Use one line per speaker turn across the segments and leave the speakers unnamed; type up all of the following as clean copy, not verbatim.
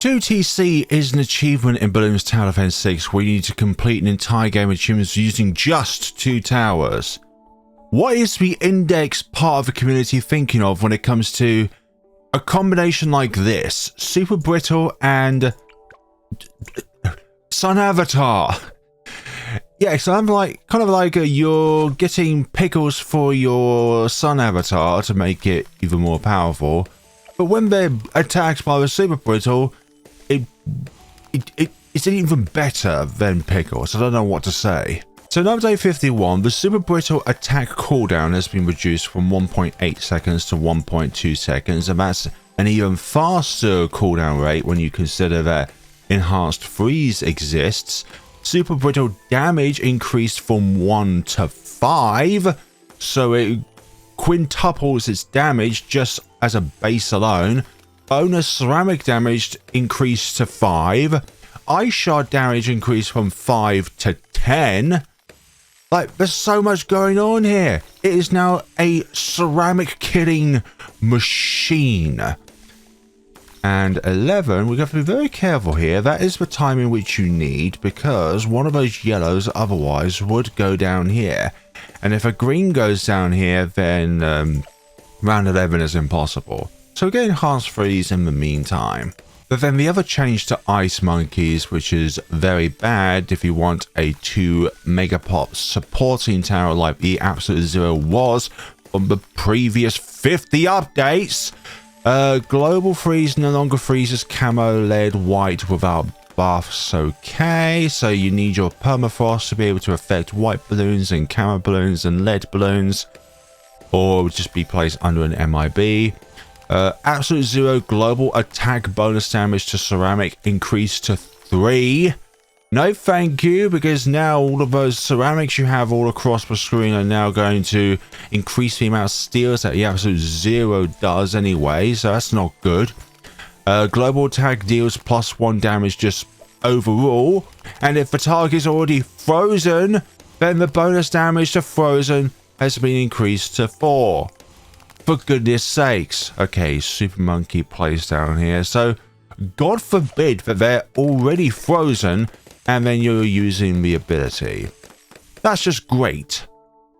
2TC is an achievement in Bloons Tower Defense 6 where you need to complete an entire game of CHIMPS using just 2 towers. What is the index part of the community thinking of when it comes to a combination like this? Super Brittle and Sun Avatar. Yeah, so I'm like, kind of like you're getting pickles for your Sun Avatar to make it even more powerful. But when they're attacked by the Super Brittle, it's even better than pickles. I don't know what to say. So in update 51, the Super Brittle attack cooldown has been reduced from 1.8 seconds to 1.2 seconds, and that's an even faster cooldown rate when you consider that enhanced freeze exists. Super Brittle damage increased from 1 to 5, so it quintuples its damage just as a base alone. Bonus ceramic damage increased to 5. Ice shard damage increased from 5 to 10. Like, there's so much going on here. It is now a ceramic killing machine. And 11, we have to be very careful here. That is the time in which you need, because one of those yellows otherwise would go down here. And if a green goes down here, then round 11 is impossible. So get enhanced freeze in the meantime. But then the other change to ice monkeys, which is very bad if you want a 2 megapop supporting tower like the Absolute Zero was from the previous 50 updates. Global freeze no longer freezes camo, lead, white without buffs. Okay, so you need your permafrost to be able to affect white balloons and camo balloons and lead balloons, or just be placed under an MIB. Absolute Zero global attack bonus damage to ceramic increased to 3. No thank you, because now all of those ceramics you have all across the screen are now going to increase the amount of steals that the Absolute Zero does anyway, so that's not good. Global attack deals +1 damage just overall, and if the target is already frozen, then the bonus damage to frozen has been increased to 4. For goodness sakes. Okay, Super Monkey plays down here, so God forbid that they're already frozen and then you're using the ability. That's just great.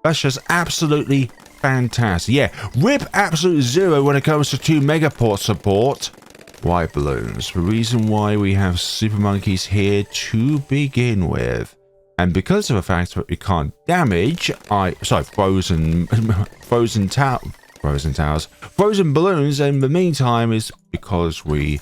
That's just absolutely fantastic. Yeah, rip Absolute Zero when it comes to 2 megaport support. White balloons. The reason why we have Super Monkeys here to begin with. And because of the fact that we can't damage, frozen balloons in the meantime is because we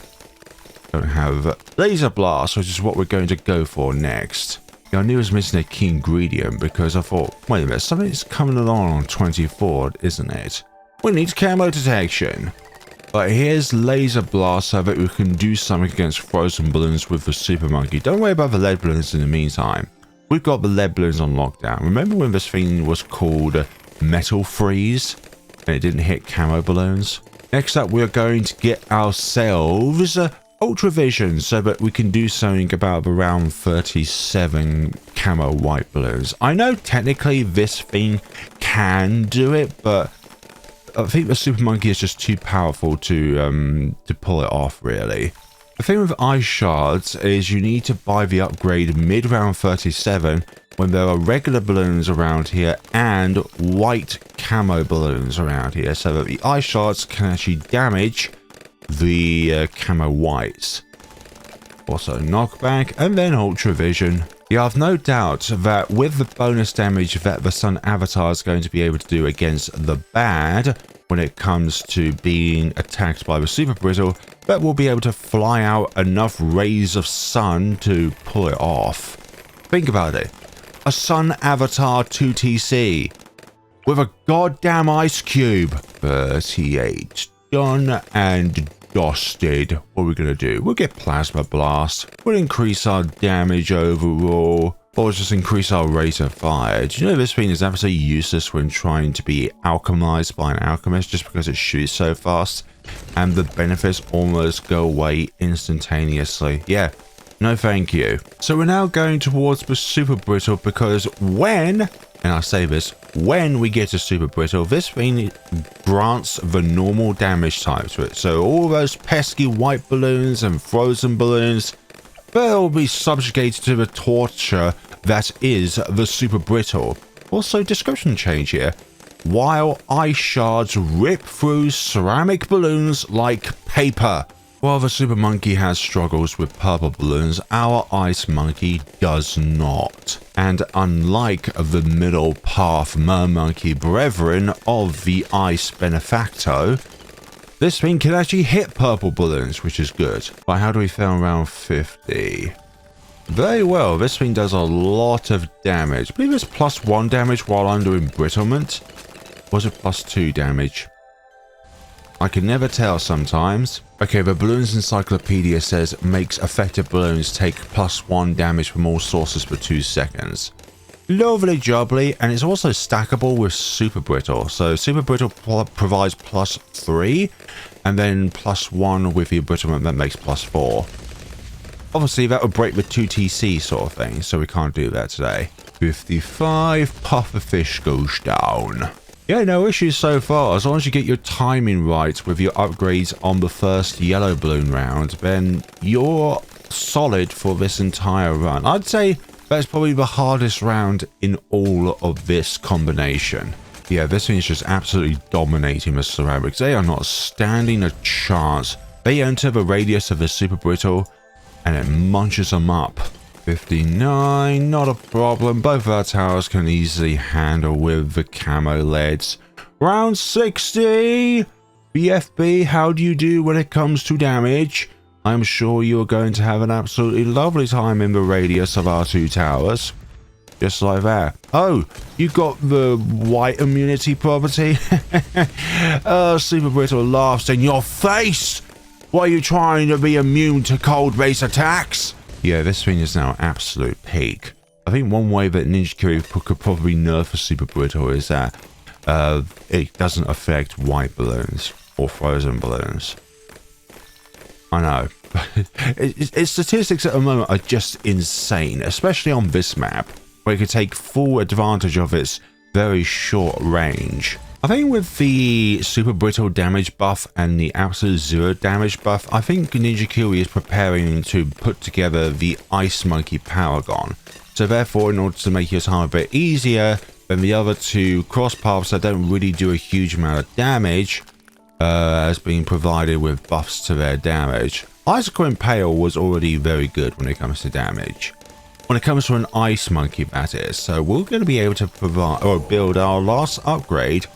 don't have laser blast, which is what we're going to go for next. I knew I was missing a key ingredient because I thought, wait a minute, something's coming along on 24, isn't it? We need camo detection. But here's laser blast so that we can do something against frozen balloons with the Super Monkey. Don't worry about the lead balloons in the meantime. We've got the lead balloons on lockdown. Remember when this thing was called Metal Freeze and it didn't hit camo balloons? Next up, we're going to get ourselves Ultra Vision so that we can do something about around 37 camo white balloons. I know technically this thing can do it, but I think the Super Monkey is just too powerful to pull it off, really. The thing with ice shards is you need to buy the upgrade mid-round 37 when there are regular balloons around here and white camo balloons around here, so that the ice shards can actually damage the camo whites. Also knockback and then Ultra Vision. You have no doubt that with the bonus damage that the Sun Avatar is going to be able to do against the bad when it comes to being attacked by the Super Brittle, that we'll be able to fly out enough rays of sun to pull it off. Think about it. A Sun Avatar 2TC with a goddamn ice cube. 38. Done and dusted. What are we going to do? We'll get Plasma Blast. We'll increase our damage overall. Or just increase our rate of fire. Do you know this thing is absolutely useless when trying to be alchemized by an alchemist just because it shoots so fast? And the benefits almost go away instantaneously. Yeah. No thank you. So we're now going towards the Super Brittle because when and I say this, when we get to Super Brittle, this thing grants the normal damage type to it. So all those pesky white balloons and frozen balloons, they'll be subjugated to the torture that is the Super Brittle. Also, description change here. While ice shards rip through ceramic balloons like paper. While the Super Monkey has struggles with purple balloons, our Ice Monkey does not. And unlike the middle path Mermonkey brethren of the Ice Benefacto, this thing can actually hit purple balloons, which is good. But how do we feel around 50? Very well, this thing does a lot of damage. I believe it's +1 damage while under embrittlement. Was it +2 damage? I can never tell sometimes. Okay, the Balloons Encyclopedia says makes affected balloons take +1 damage from all sources for 2 seconds. Lovely jubbly, and it's also stackable with Super Brittle. So Super Brittle provides +3, and then +1 with the embrittlement that makes +4. Obviously, that would break the 2TC sort of thing, so we can't do that today. 55, pufferfish goes down. Yeah, no issues so far. As long as you get your timing right with your upgrades on the first yellow balloon round, then you're solid for this entire run. I'd say that's probably the hardest round in all of this combination. Yeah, this thing is just absolutely dominating the ceramics. They are not standing a chance. They enter the radius of the Super Brittle and it munches them up. 59, not a problem. Both our towers can easily handle with the camo leads. Round 60! BFB, how do you do when it comes to damage? I'm sure you're going to have an absolutely lovely time in the radius of our 2 towers. Just like that. Oh, you got the white immunity property? Super Brittle laughs in your face! Why are you trying to be immune to cold-based attacks? Yeah, this thing is now absolute peak. I think one way that Ninja Kiwi could probably nerf a Super Brittle is that it doesn't affect white balloons or frozen balloons. I know. Its statistics at the moment are just insane, especially on this map, where you can take full advantage of its very short range. I think with the Super Brittle damage buff and the absolute 0 damage buff, I think Ninja Kiwi is preparing to put together the Ice Monkey Paragon. So therefore, in order to make your time a bit easier than the other 2 cross paths that don't really do a huge amount of damage, has been provided with buffs to their damage. Icicle Impale was already very good when it comes to damage. When it comes to an Ice Monkey, that is. So we're going to be able to provide or build our last upgrade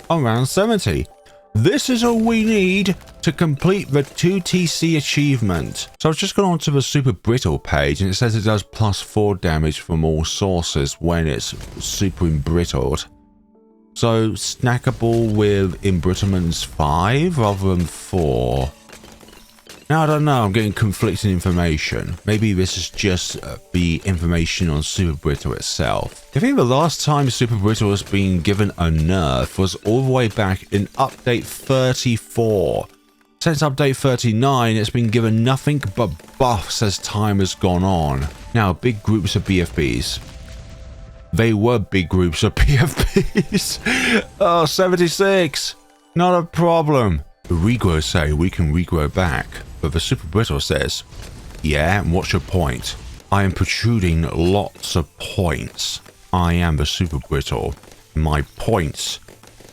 around 70. This is all we need to complete the 2TC achievement. So I've just gone onto the Super Brittle page and it says it does +4 damage from all sources when it's super embrittled. So snackable with embrittlements 5 rather than 4. Now, I don't know, I'm getting conflicting information. Maybe this is just the information on Super Brittle itself. I think the last time Super Brittle has been given a nerf was all the way back in update 34. Since update 39, it's been given nothing but buffs as time has gone on. Now, big groups of BFBs. They were big groups of BFBs. Oh, 76. Not a problem. The regrow say we can regrow back. But the Super Brittle says, yeah, and what's your point? I am protruding lots of points. I am the Super Brittle. My points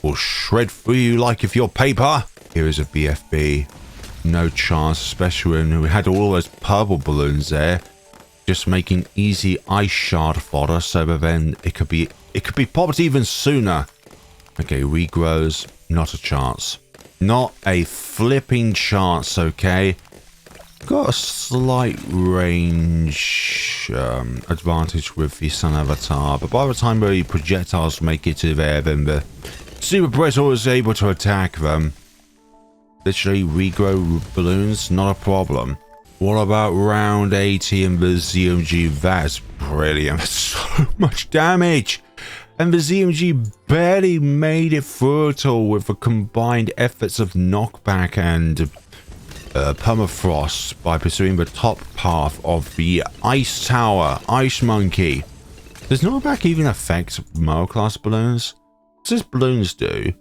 will shred through you like if you're paper. Here is a BFB. No chance, especially when we had all those purple balloons there. Just making easy ice shard fodder so that then it could be popped even sooner. Okay, regrows, not a chance. Not a flipping chance, okay? Got a slight range advantage with the Sun Avatar, but by the time the projectiles make it to there, then the Super Brittle is able to attack them. Literally, regrow balloons, not a problem. What about round 80 and the ZOMG? That's brilliant. So much damage! And the ZOMG barely made it through at all with the combined efforts of knockback and permafrost by pursuing the top path of the Ice Tower, Ice Monkey. The Does knockback even affect Moa class balloons? Does balloons do?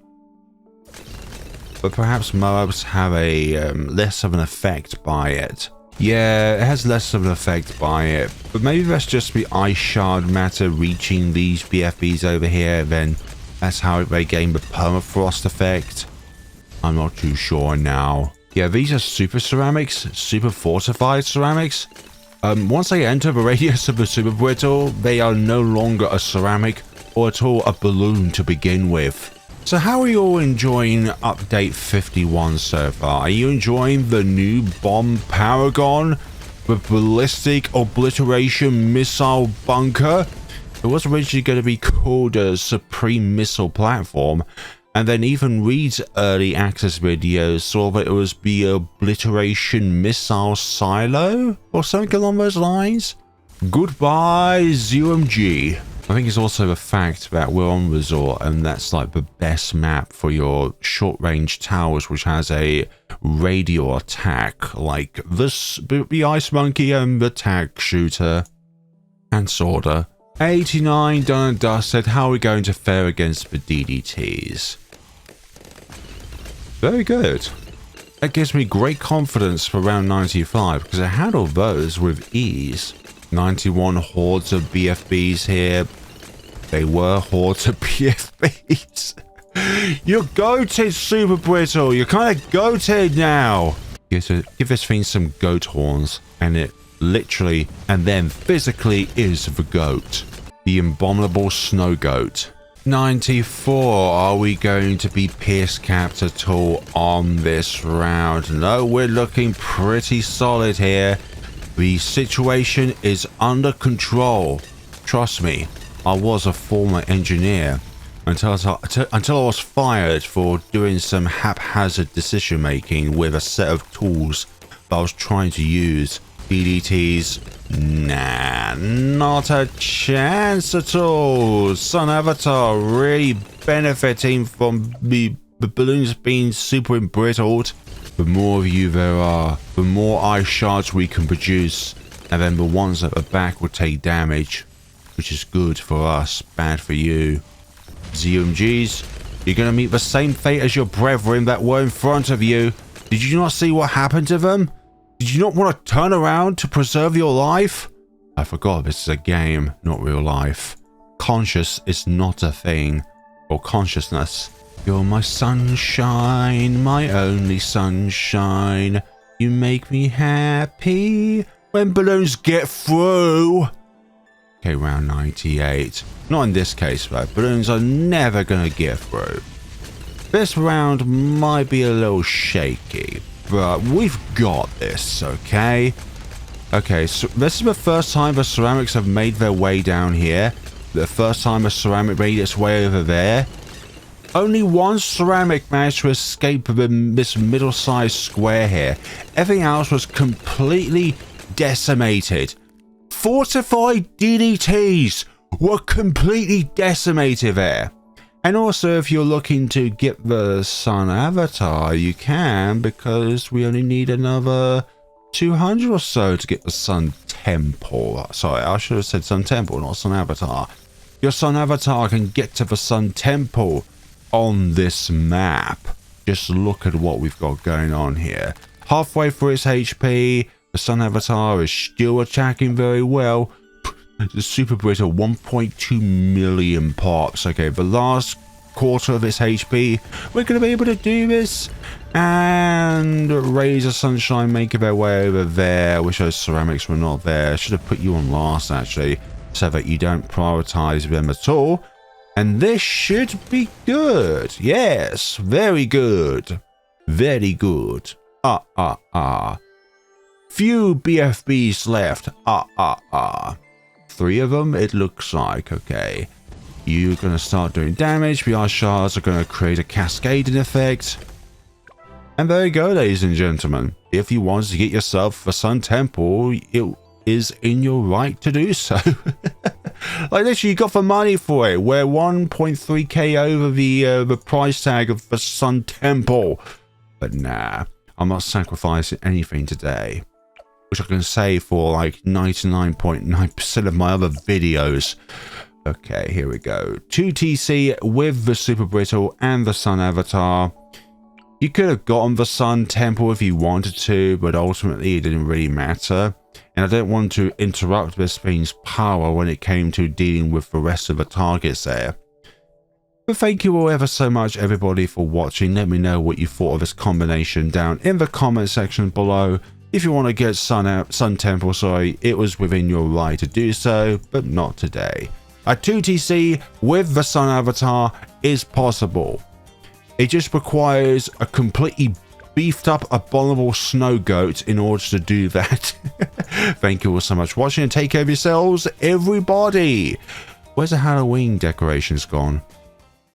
But perhaps Moabs have a less of an effect by it. Yeah, it has less of an effect by it. But maybe that's just the ice shard matter reaching these BFBs over here, then that's how they gain the permafrost effect. I'm not too sure now. Yeah, these are super ceramics, super fortified ceramics. Once they enter the radius of the Super Brittle, they are no longer a ceramic or at all a balloon to begin with. So how are you all enjoying update 51 so far? Are you enjoying the new bomb Paragon? The ballistic obliteration missile bunker? It was originally going to be called a Supreme Missile Platform, and then even Reed's early access videos saw that it was the obliteration missile silo or something along those lines. Goodbye ZOMG. I think it's also the fact that we're on Resort and that's like the best map for your short-range towers, which has a radial attack like this, the Ice Monkey and the Tag Shooter. And sorta. 89 done and dusted. How are we going to fare against the DDTs? Very good. That gives me great confidence for round 95 because I handled those with ease. 91 hordes of BFBs here. They were hordes of BFBs. You're goated, Super Brittle. You're kind of goated now. Give this thing some goat horns, and it literally and then physically is the goat. The abominable snow goat. 94. Are we going to be pierce capped at all on this round? No, we're looking pretty solid here. The situation is under control. Trust me, I was a former engineer until I was fired for doing some haphazard decision making with a set of tools that I was trying to use. DDTs, nah, not a chance at all. Sun Avatar really benefiting from the balloons being super embrittled. The more of you there are, the more ice shards we can produce, and then the ones at the back will take damage, which is good for us, bad for you. ZOMGs, you're going to meet the same fate as your brethren that were in front of you. Did you not see what happened to them? Did you not want to turn around to preserve your life? I forgot this is a game, not real life. Conscious is not a thing, or consciousness. You're my sunshine, my only sunshine. You make me happy when balloons get through. Okay, round 98. Not in this case, though. Balloons are never going to get through. This round might be a little shaky, but we've got this, okay? Okay, so this is the first time the ceramics have made their way down here. The first time a ceramic made its way over there. Only one ceramic managed to escape this middle-sized square here. Everything else was completely decimated. Fortified DDTs were completely decimated there. And also, if you're looking to get the Sun Avatar, you can, because we only need another 200 or so to get the Sun Temple. Sorry, I should have said Sun Temple, not Sun Avatar. Your Sun Avatar can get to the Sun Temple on this map. Just look at what we've got going on here. Halfway through its HP, the Sun Avatar is still attacking very well. The Super Brittle, 1.2 million pops. Okay, the last quarter of its HP, we're going to be able to do this. And Rays of Sunshine making their way over there. I wish those ceramics were not there. I should have put you on last, actually, so that you don't prioritize them at all. And this should be good. Yes, very good. Very good. Few BFBs left. 3 of them, it looks like. Okay. You're going to start doing damage. The ice shards are going to create a cascading effect. And there you go, ladies and gentlemen. If you want to get yourself a Sun Temple, it is in your right to do so. Like literally, you got the money for it. We're 1.3k over the price tag of the Sun Temple. But nah, I'm not sacrificing anything today. Which I can say for like 99.9% of my other videos. Okay, here we go. 2TC with the Super Brittle and the Sun avatar. You could have gotten the Sun temple if you wanted to, but ultimately it didn't really matter. And I don't want to interrupt this thing's power when it came to dealing with the rest of the targets there. But thank you all ever so much everybody for watching. Let me know what you thought of this combination down in the comment section below. If you want to get Sun Temple, sorry, it was within your right to do so, but not today. A 2TC with the Sun avatar is possible. It just requires a completely beefed up abominable snow goat in order to do that. Thank you all so much for watching and take care of yourselves, everybody. Where's the Halloween decorations gone?